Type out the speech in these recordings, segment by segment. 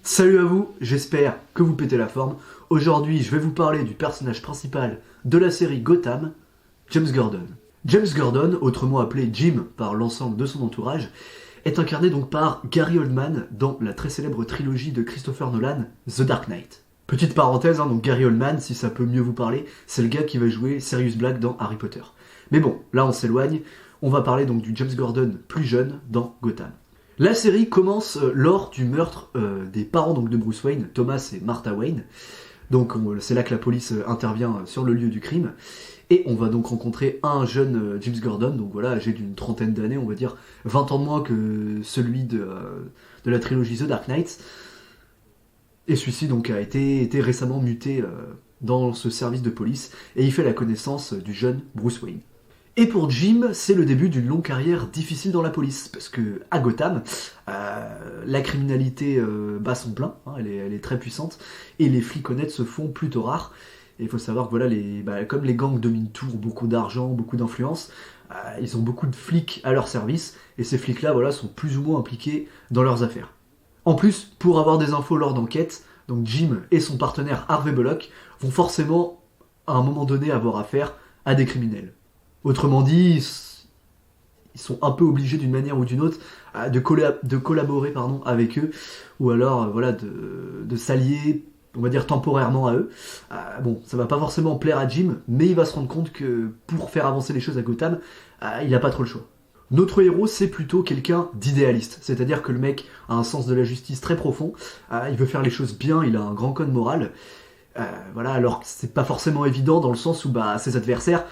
Salut à vous, j'espère que vous pétez la forme. Aujourd'hui, je vais vous parler du personnage principal de la série Gotham, James Gordon. James Gordon, autrement appelé Jim par l'ensemble de son entourage, est incarné donc par Gary Oldman dans la très célèbre trilogie de Christopher Nolan, The Dark Knight. Petite parenthèse, donc Gary Oldman, si ça peut mieux vous parler, c'est le gars qui va jouer Sirius Black dans Harry Potter. Mais bon, là on s'éloigne, on va parler donc du James Gordon plus jeune dans Gotham. La série commence lors du meurtre des parents donc, de Bruce Wayne, Thomas et Martha Wayne. Donc c'est là que la police intervient sur le lieu du crime. Et on va donc rencontrer un jeune James Gordon, donc voilà, âgé d'une trentaine d'années, on va dire 20 ans de moins que celui de la trilogie The Dark Knight. Et celui-ci donc a été récemment muté dans ce service de police, et il fait la connaissance du jeune Bruce Wayne. Et pour Jim, c'est le début d'une longue carrière difficile dans la police, parce que à Gotham, la criminalité bat son plein, hein, elle est très puissante, et les flics honnêtes se font plutôt rares. Et il faut savoir que voilà, comme les gangs dominent tout, ont beaucoup d'argent, beaucoup d'influence, ils ont beaucoup de flics à leur service, et ces flics-là voilà, sont plus ou moins impliqués dans leurs affaires. En plus, pour avoir des infos lors d'enquêtes, donc Jim et son partenaire Harvey Bullock vont forcément, à un moment donné, avoir affaire à des criminels. Autrement dit, ils sont un peu obligés d'une manière ou d'une autre de collaborer avec eux, ou alors voilà, de s'allier, on va dire temporairement à eux. Bon, ça va pas forcément plaire à Jim, mais il va se rendre compte que pour faire avancer les choses à Gotham, il n'a pas trop le choix. Notre héros, c'est plutôt quelqu'un d'idéaliste, c'est-à-dire que le mec a un sens de la justice très profond, il veut faire les choses bien, il a un grand code moral, voilà, alors que c'est pas forcément évident dans le sens où ses adversaires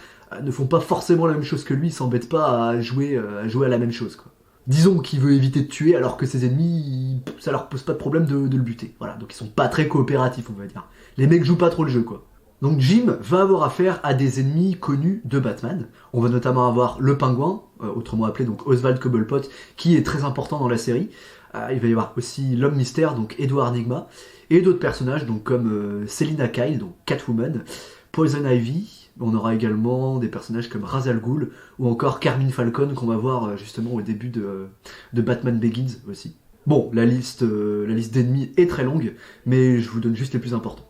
ne font pas forcément la même chose que lui, ils s'embêtent pas à jouer à la même chose, quoi. Disons qu'il veut éviter de tuer alors que ses ennemis, ça leur pose pas de problème de le buter. Voilà, donc ils sont pas très coopératifs, on va dire. Les mecs jouent pas trop le jeu, quoi. Donc Jim va avoir affaire à des ennemis connus de Batman. On va notamment avoir le Pingouin, autrement appelé donc Oswald Cobblepot, qui est très important dans la série. Il va y avoir aussi l'Homme Mystère, donc Edward Nygma, et d'autres personnages donc comme Selina Kyle, donc Catwoman, Poison Ivy. On aura également des personnages comme Ra's al Ghul ou encore Carmine Falcon qu'on va voir justement au début de Batman Begins aussi. Bon, la liste d'ennemis est très longue, mais je vous donne juste les plus importants.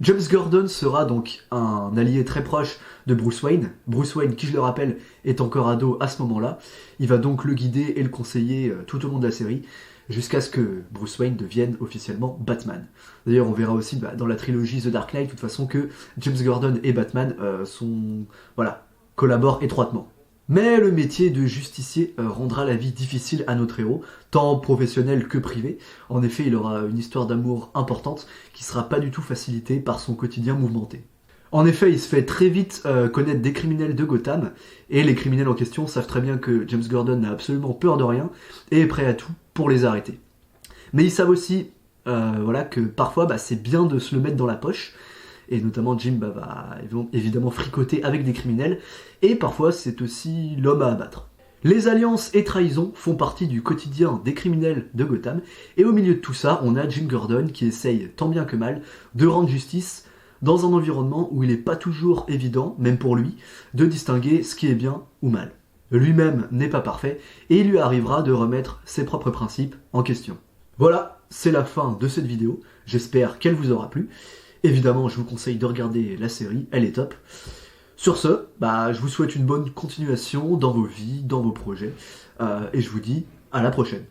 James Gordon sera donc un allié très proche de Bruce Wayne. Bruce Wayne, qui je le rappelle, est encore ado à ce moment-là. Il va donc le guider et le conseiller tout au long de la série, jusqu'à ce que Bruce Wayne devienne officiellement Batman. D'ailleurs, on verra aussi dans la trilogie The Dark Knight, de toute façon, que James Gordon et Batman collaborent étroitement. Mais le métier de justicier rendra la vie difficile à notre héros, tant professionnel que privé. En effet, il aura une histoire d'amour importante qui sera pas du tout facilitée par son quotidien mouvementé. En effet, il se fait très vite connaître des criminels de Gotham, et les criminels en question savent très bien que James Gordon n'a absolument peur de rien et est prêt à tout pour les arrêter. Mais ils savent aussi que parfois c'est bien de se le mettre dans la poche, et notamment Jim va évidemment fricoter avec des criminels, et parfois c'est aussi l'homme à abattre. Les alliances et trahisons font partie du quotidien des criminels de Gotham, et au milieu de tout ça, on a Jim Gordon qui essaye tant bien que mal de rendre justice dans un environnement où il n'est pas toujours évident, même pour lui, de distinguer ce qui est bien ou mal. Lui-même n'est pas parfait, et il lui arrivera de remettre ses propres principes en question. Voilà, c'est la fin de cette vidéo, j'espère qu'elle vous aura plu. Évidemment, je vous conseille de regarder la série, elle est top. Sur ce, je vous souhaite une bonne continuation dans vos vies, dans vos projets, et je vous dis à la prochaine.